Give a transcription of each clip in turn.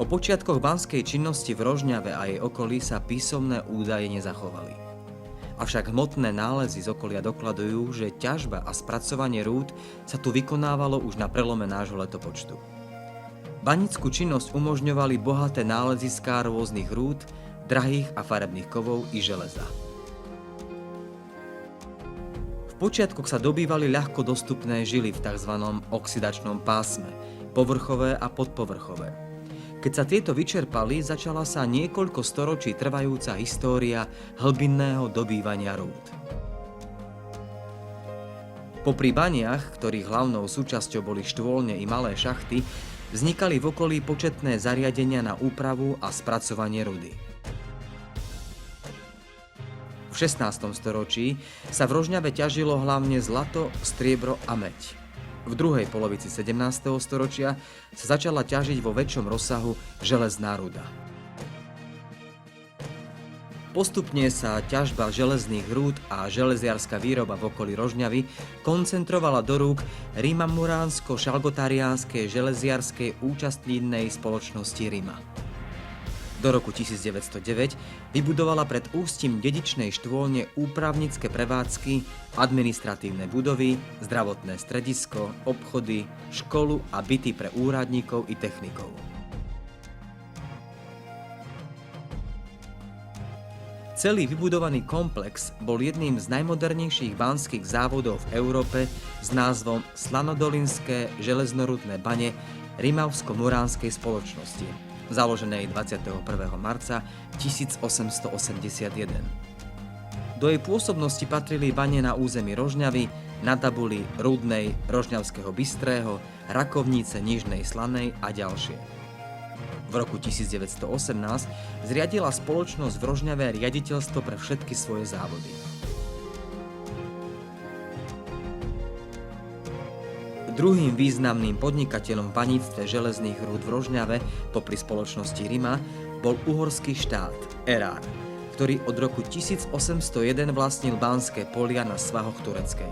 O počiatkoch banskej činnosti v Rožňave a jej okolí sa písomné údaje nezachovali. Avšak hmotné nálezy z okolia dokladujú, že ťažba a spracovanie rúd sa tu vykonávalo už na prelome nášho letopočtu. Banickú činnosť umožňovali bohaté náleziská rôznych rúd, drahých a farebných kovov i železa. V počiatkoch sa dobývali ľahko dostupné žily v tzv. Oxidačnom pásme, povrchové a podpovrchové. Keď sa tieto vyčerpali, začala sa niekoľko storočí trvajúca história hlbinného dobývania rúd. Popri baniach, ktorých hlavnou súčasťou boli štôlne i malé šachty, vznikali v okolí početné zariadenia na úpravu a spracovanie rudy. V 16. storočí sa v Rožňave ťažilo hlavne zlato, striebro a meď. V druhej polovici 17. storočia sa začala ťažiť vo väčšom rozsahu železná ruda. Postupne sa ťažba železných rúd a železiarska výroba v okolí Rožňavy koncentrovala do rúk Rimamuránsko-Šalgotariánskej železiarskej účastnínej spoločnosti Rima. Do roku 1909 vybudovala pred ústím dedičnej štôlne úpravnícke prevádzky, administratívne budovy, zdravotné stredisko, obchody, školu a byty pre úradníkov i technikov. Celý vybudovaný komplex bol jedným z najmodernejších banských závodov v Európe s názvom Slanodolinské železnorudné bane Rimavsko-Muránskej spoločnosti, založenej 21. marca 1881. Do jej pôsobnosti patrili bane na území Rožňavy, Nadabuli, Rudnej, Rožňavského Bystrého, Rakovnice, Nižnej Slanej a ďalšie. V roku 1918 zriadila spoločnosť v Rožňave riaditeľstvo pre všetky svoje závody. Druhým významným podnikateľom v baníctve železných rúd v Rožňave popri spoločnosti Rima bol uhorský štát Erár, ktorý od roku 1801 vlastnil banské polia na svahoch Tureckej.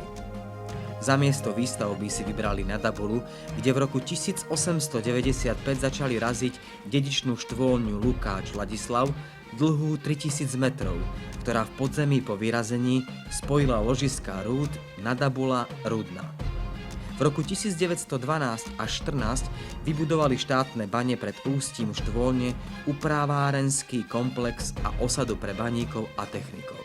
Za miesto výstavby si vybrali Nadabulu, kde v roku 1895 začali raziť dedičnú štôlňu Lukáč Ladislav dlhú 3000 metrov, ktorá v podzemí po vyrazení spojila ložiská rúd Nadabula-Rudna. V roku 1912 až 14 vybudovali štátne bane pred ústím štôlne, upravárenský komplex a osadu pre baníkov a technikov.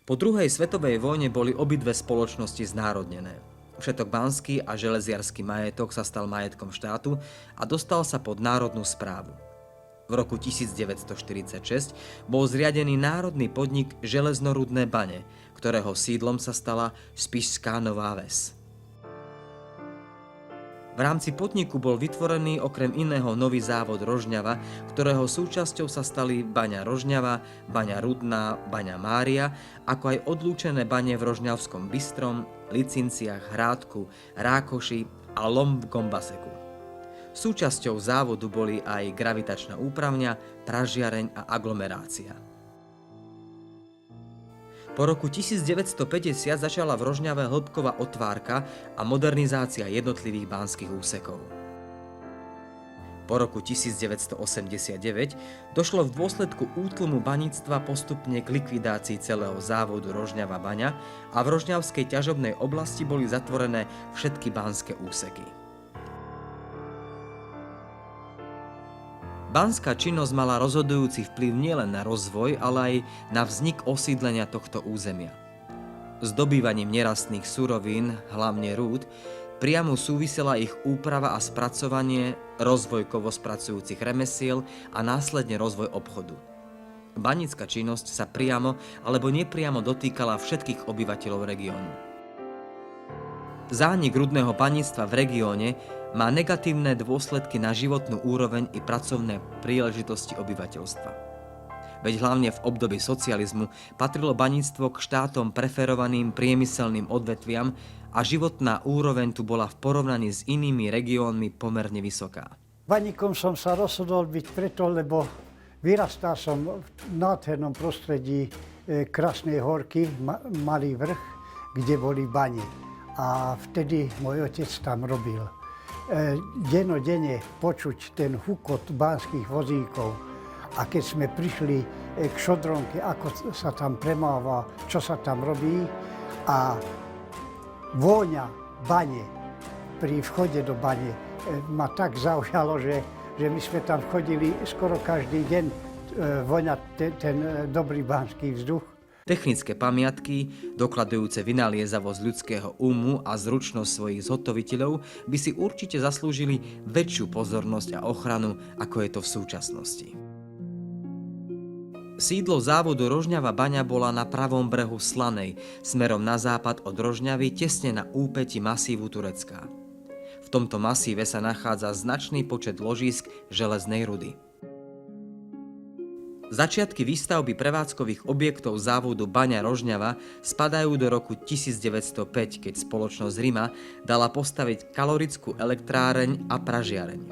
Po druhej svetovej vojne boli obidve spoločnosti znárodnené. Všetok banský a železiarsky majetok sa stal majetkom štátu a dostal sa pod národnú správu. V roku 1946 bol zriadený národný podnik Železnorudné bane, ktorého sídlom sa stala Spišská Nová Ves. V rámci podniku bol vytvorený okrem iného nový závod Rožňava, ktorého súčasťou sa stali baňa Rožňava, baňa Rudná, baňa Mária, ako aj odlúčené bane v Rožňavskom Bystrom, Licinciach, Hrádku, Rákoši a Lom v Gombaseku. Súčasťou závodu boli aj gravitačná úpravňa, pražiareň a aglomerácia. Po roku 1950 začala v Rožňave hĺbková otvárka a modernizácia jednotlivých banských úsekov. Po roku 1989 došlo v dôsledku útlmu baníctva postupne k likvidácii celého závodu Rožňava baňa a v rožňavskej ťažobnej oblasti boli zatvorené všetky banské úseky. Banská činnosť mala rozhodujúci vplyv nielen na rozvoj, ale aj na vznik osídlenia tohto územia. S dobývaním nerastných surovín, hlavne rúd, priamo súvisela ich úprava a spracovanie, rozvoj kovospracujúcich remesiel a následne rozvoj obchodu. Banícka činnosť sa priamo alebo nepriamo dotýkala všetkých obyvateľov regiónu. Zánik rudného baníctva v regióne má negatívne dôsledky na životnú úroveň i pracovné príležitosti obyvateľstva. Veď hlavne v období socializmu patrilo baníctvo k štátom preferovaným priemyselným odvetviam a životná úroveň tu bola v porovnaní s inými regiónmi pomerne vysoká. Baníkom som sa rozhodol byť preto, lebo vyrastal som v nádhernom prostredí Krasnej Horky, Malý vrch, kde boli bane. a vtedy môj otec tam robil. Denodenne počuť ten hukot banských vozíkov. A keď sme prišli k šodronke, ako sa tam premáva, čo sa tam robí, a vôňa bane pri vchode do bane ma tak zaujalo, že my sme tam chodili skoro každý deň voňať ten dobrý banský vzduch. Technické pamiatky, dokladujúce vynaliezavosť ľudského úmu a zručnosť svojich zhotoviteľov, by si určite zaslúžili väčšiu pozornosť a ochranu, ako je to v súčasnosti. Sídlo závodu Rožňava baňa bola na pravom brehu Slanej, smerom na západ od Rožňavy, tesne na úpäti masívu Turecká. V tomto masíve sa nachádza značný počet ložísk železnej rudy. Začiatky výstavby prevádzkových objektov závodu Baňa Rožňava spadajú do roku 1905, keď spoločnosť Rima dala postaviť kalorickú elektráreň a pražiareň.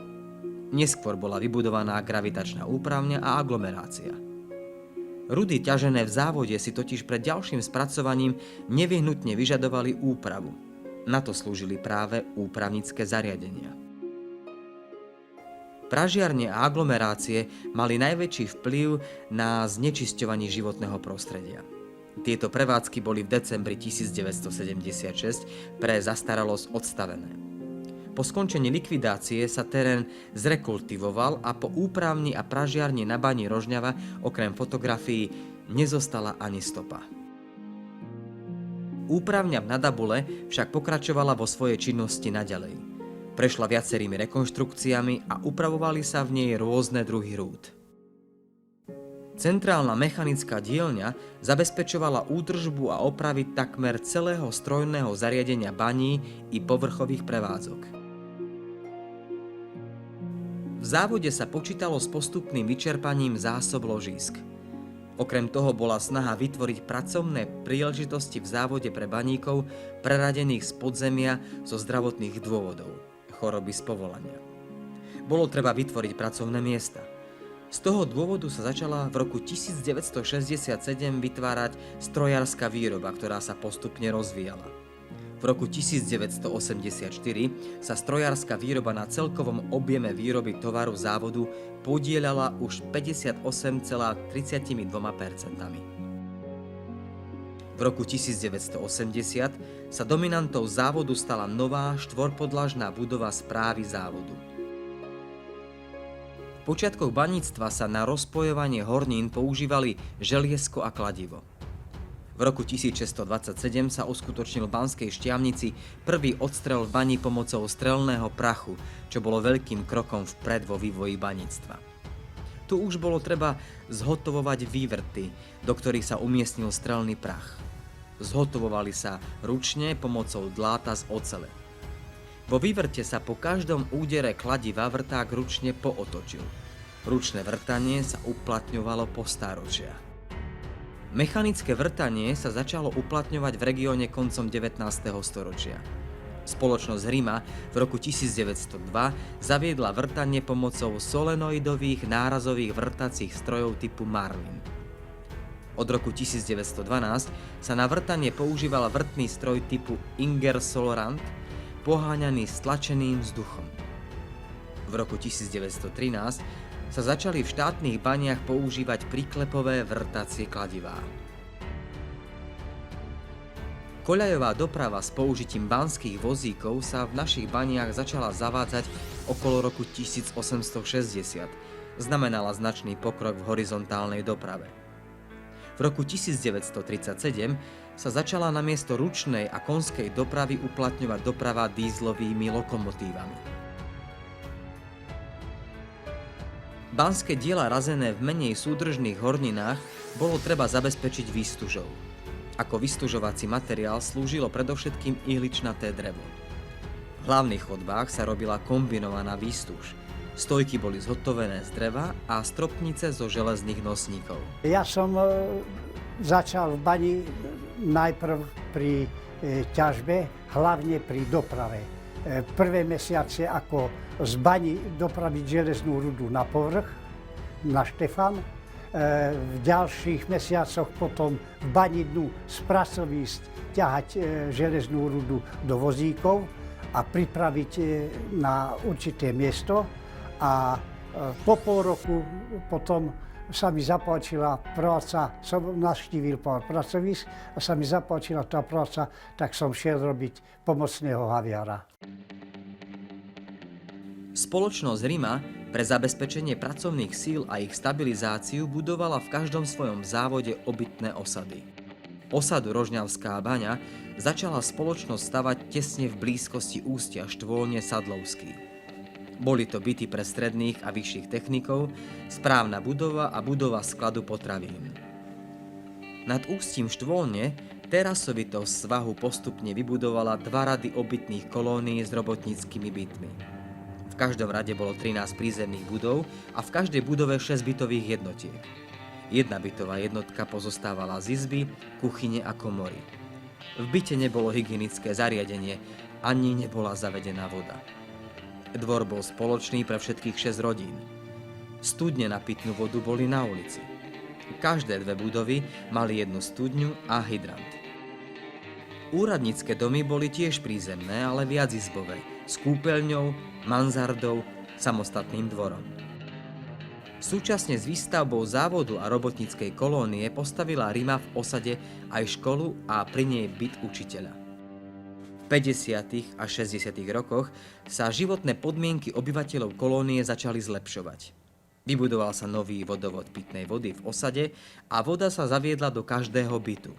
Neskôr bola vybudovaná gravitačná úpravňa a aglomerácia. Rudy ťažené v závode si totiž pred ďalším spracovaním nevyhnutne vyžadovali úpravu. Na to slúžili práve úpravnické zariadenia. Pražiarne a aglomerácie mali najväčší vplyv na znečisťovanie životného prostredia. Tieto prevádzky boli v decembri 1976 pre zastaralosť odstavené. Po skončení likvidácie sa terén zrekultivoval a po úpravni a pražiarni na bani Rožňava okrem fotografií nezostala ani stopa. Úpravňa v Nadabule však pokračovala vo svojej činnosti naďalej. Prešla viacerými rekonštrukciami a upravovali sa v nej rôzne druhy rúd. Centrálna mechanická dielňa zabezpečovala údržbu a opravy takmer celého strojného zariadenia baní i povrchových prevádzok. V závode sa počítalo s postupným vyčerpaním zásob ložísk. Okrem toho bola snaha vytvoriť pracovné príležitosti v závode pre baníkov preradených z podzemia zo zdravotných dôvodov. Choroby z povolania. Bolo treba vytvoriť pracovné miesta. Z toho dôvodu sa začala v roku 1967 vytvárať strojárska výroba, ktorá sa postupne rozvíjala. V roku 1984 sa strojárska výroba na celkovom objeme výroby tovaru závodu podieľala už 58,32%. V roku 1980 sa dominantou závodu stala nová štvorpodlažná budova správy závodu. V počiatkoch baníctva sa na rozpojovanie hornín používali želiesko a kladivo. V roku 1627 sa uskutočnil v Banskej Štiavnici prvý odstrel v bani pomocou strelného prachu, čo bolo veľkým krokom vpred vo vývoji baníctva. Tu už bolo treba zhotovovať vývrty, do ktorých sa umiestnil strelný prach. Zhotovovali sa ručne pomocou dláta z ocele. Vo vývrte sa po každom údere kladiva vrták ručne pootočil. Ručné vrtanie sa uplatňovalo po stáročia. Mechanické vrtanie sa začalo uplatňovať v regióne koncom 19. storočia. Spoločnosť Rima v roku 1902 zaviedla vrtanie pomocou solenoidových nárazových vrtacích strojov typu Marlin. Od roku 1912 sa na vrtanie používal vrtný stroj typu Ingersoll-Rand, poháňaný stlačeným vzduchom. V roku 1913 sa začali v štátnych baniach používať príklepové vrtacie kladivá. Koľajová doprava s použitím banských vozíkov sa v našich baniach začala zavádzať okolo roku 1860. Znamenala značný pokrok v horizontálnej doprave. V roku 1937 sa začala namiesto ručnej a konskej dopravy uplatňovať doprava dízlovými lokomotívami. Banské diela razené v menej súdržných horninách bolo treba zabezpečiť výstužou. Ako vystužovací materiál slúžilo predovšetkým ihličnaté drevo. V hlavných chodbách sa robila kombinovaná výstuž. Stojky boli zhotovené z dreva a stropnice zo železných nosníkov. Ja som začal v bani najprv pri ťažbe, hlavne pri doprave. Prvé mesiace ako z bani dopraviť železnú rudu na povrch, na Štefan, v ďalších mesiacoch potom v Banidnu z pracovísk ťahať železnú rudu do vozíkov a pripraviť na určité miesto. A po pol roku potom sa mi zapáčila práca, som navštívil pár pracovísk a sa mi zapáčila tá práca, tak som šiel robiť pomocného haviara. Spoločnosť Rima pre zabezpečenie pracovných síl a ich stabilizáciu budovala v každom svojom závode obytné osady. Osadu Rožňavská baňa začala spoločnosť stavať tesne v blízkosti ústia Štvolne Sadlovský. Boli to byty pre stredných a vyšších technikov, správna budova a budova skladu potravín. Nad ústím Štvolne terasovito svahu postupne vybudovala 2 rady obytných kolónií s robotníckymi bytmi. V každom rade bolo 13 prízemných budov a v každej budove 6 bytových jednotiek. Jedna bytová jednotka pozostávala z izby, kuchyne a komory. V byte nebolo hygienické zariadenie, ani nebola zavedená voda. Dvor bol spoločný pre všetkých 6 rodín. Studne na pitnú vodu boli na ulici. Každé 2 budovy mali jednu studňu a hydrant. Úradnícke domy boli tiež prízemné, ale viacizbové, s kúpeľňou, mansardou, samostatným dvorom. Súčasne s výstavbou závodu a robotníckej kolónie postavila Rima v osade aj školu a pri nej byt učiteľa. V 50. a 60. rokoch sa životné podmienky obyvateľov kolónie začali zlepšovať. Vybudoval sa nový vodovod pitnej vody v osade a voda sa zaviedla do každého bytu.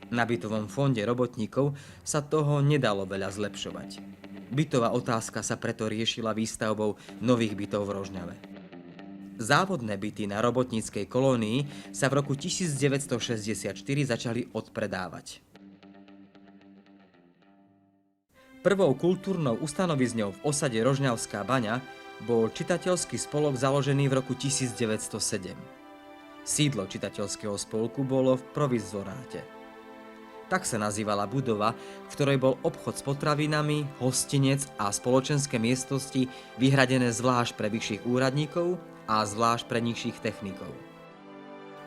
Na bytovom fonde robotníkov sa toho nedalo veľa zlepšovať. Bytová otázka sa preto riešila výstavbou nových bytov v Rožňave. Závodné byty na robotníckej kolónii sa v roku 1964 začali odpredávať. Prvou kultúrnou ustanovizňou v osade Rožňavská baňa bol čitateľský spolok založený v roku 1907. Sídlo čitateľského spolku bolo v provizoráte. Tak sa nazývala budova, v ktorej bol obchod s potravinami, hostinec a spoločenské miestnosti vyhradené zvlášť pre vyšších úradníkov a zvlášť pre nižších technikov.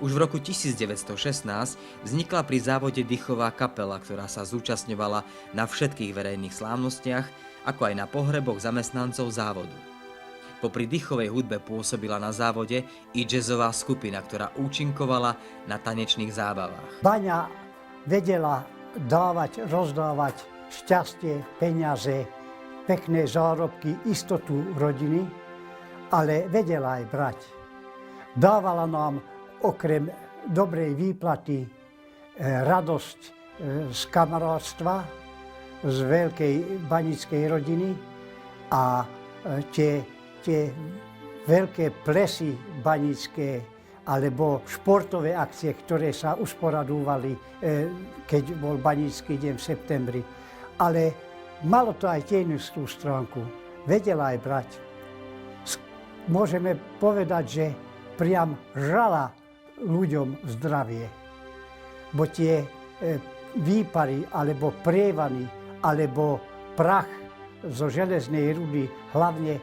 Už v roku 1916 vznikla pri závode dychová kapela, ktorá sa zúčastňovala na všetkých verejných slávnostiach, ako aj na pohreboch zamestnancov závodu. Popri dychovej hudbe pôsobila na závode i jazzová skupina, ktorá účinkovala na tanečných zábavách. Baňa vedela dávať, rozdávať šťastie, peniaze, pekné zárobky, istotu rodiny, ale vedela aj brať. Dávala nám okrem dobrej výplaty radosť z kamarátstva, z veľkej baníckej rodiny a tie veľké plesy banícke alebo športové akcie, ktoré sa usporadúvali, keď bol banícky deň v septembri. Ale malo to aj tienistú stránku. Vedela aj brať. Môžeme povedať, že priam žala ľuďom zdravie. Bo tie výpary, alebo prievany, alebo prach zo železnej rudy, hlavne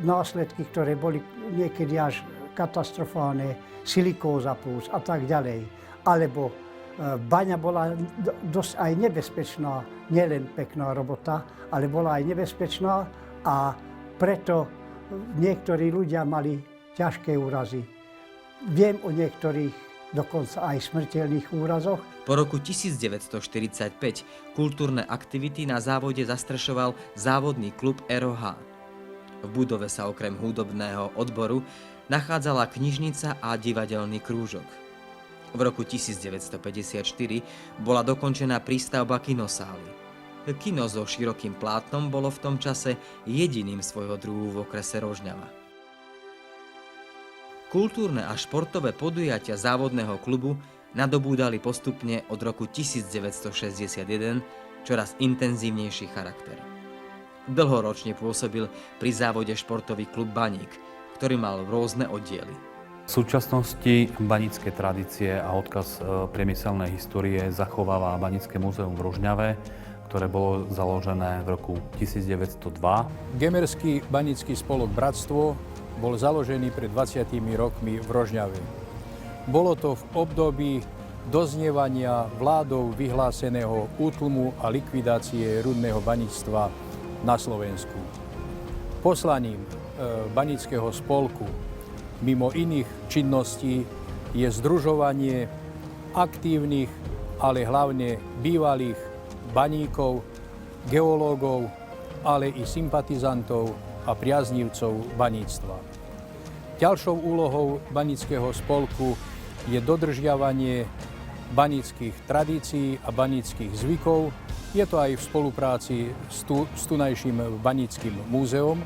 následky, ktoré boli niekedy až katastrofálne, silikóza plus a tak ďalej. Alebo baňa bola dosť aj nebezpečná, nielen pekná robota, ale bola aj nebezpečná a preto niektorí ľudia mali ťažké úrazy. Viem o niektorých dokonca aj smrteľných úrazoch. Po roku 1945 kultúrne aktivity na závode zastrešoval závodný klub ROH. V budove sa okrem hudobného odboru nachádzala knižnica a divadelný krúžok. V roku 1954 bola dokončená prístavba kinosály. Kino so širokým plátnom bolo v tom čase jediným svojho druhu v okrese Rožňava. Kultúrne a športové podujatia závodného klubu nadobúdali postupne od roku 1961 čoraz intenzívnejší charakter. Dlhoročne pôsobil pri závode športový klub Baník, ktorý mal rôzne oddiely. V súčasnosti banícke tradície a odkaz priemyselnej histórie zachováva Banícke múzeum v Rožňave, ktoré bolo založené v roku 1902. Gemerský banícky spolok Bratstvo bol založený pred 20 rokmi v Rožňave. Bolo to v období doznievania vládou vyhláseného útlmu a likvidácie rudného baníctva na Slovensku. Poslaním Baníckeho spolku mimo iných činností je združovanie aktívnych, ale hlavne bývalých baníkov, geológov, ale i sympatizantov a priaznivcov baníctva. Ďalšou úlohou Baníckeho spolku je dodržiavanie baníckych tradícií a baníckych zvykov. Je to aj v spolupráci s tunajším Baníckym múzeom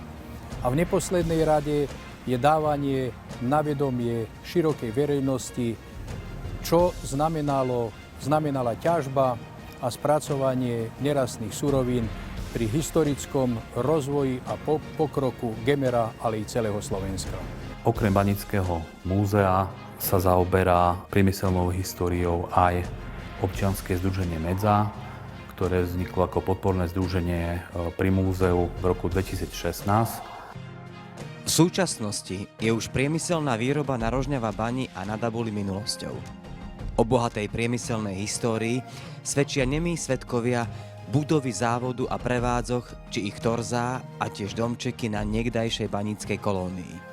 a v neposlednej rade je dávanie na vedomie širokej verejnosti, čo znamenala ťažba a spracovanie nerastných surovín pri historickom rozvoji a pokroku Gemera, ale i celého Slovenska. Okrem Baníckeho múzea sa zaoberá priemyselnou históriou aj občianske združenie Medza, ktoré vzniklo ako podporné združenie pri múzeu v roku 2016. V súčasnosti je už priemyselná výroba na Rožňava bani a na Dabuli minulosťou. O bohatej priemyselnej histórii svedčia nemí svedkovia budovy závodu a prevádzok, či ich torzá a tiež domčeky na niekdajšej baníckej kolónii.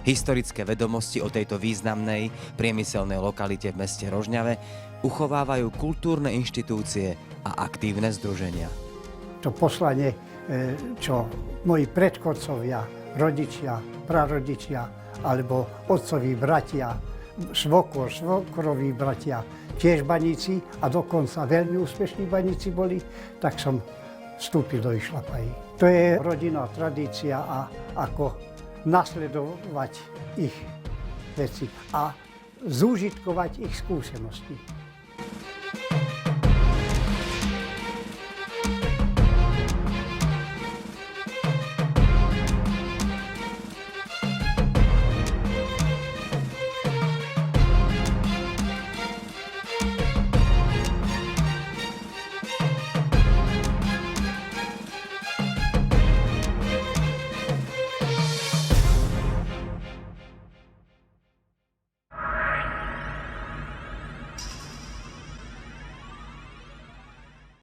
Historické vedomosti o tejto významnej priemyselnej lokalite v meste Rožňave uchovávajú kultúrne inštitúcie a aktívne združenia. To poslanie, čo moji predchodcovia, rodičia, prarodičia, alebo otcoví bratia, svokroví bratia, tiež baníci a dokonca veľmi úspešní baníci boli, tak som vstúpil do ich šlapají. To je rodinná tradícia a ako nasledovať ich veci a zúžitkovať ich skúsenosti.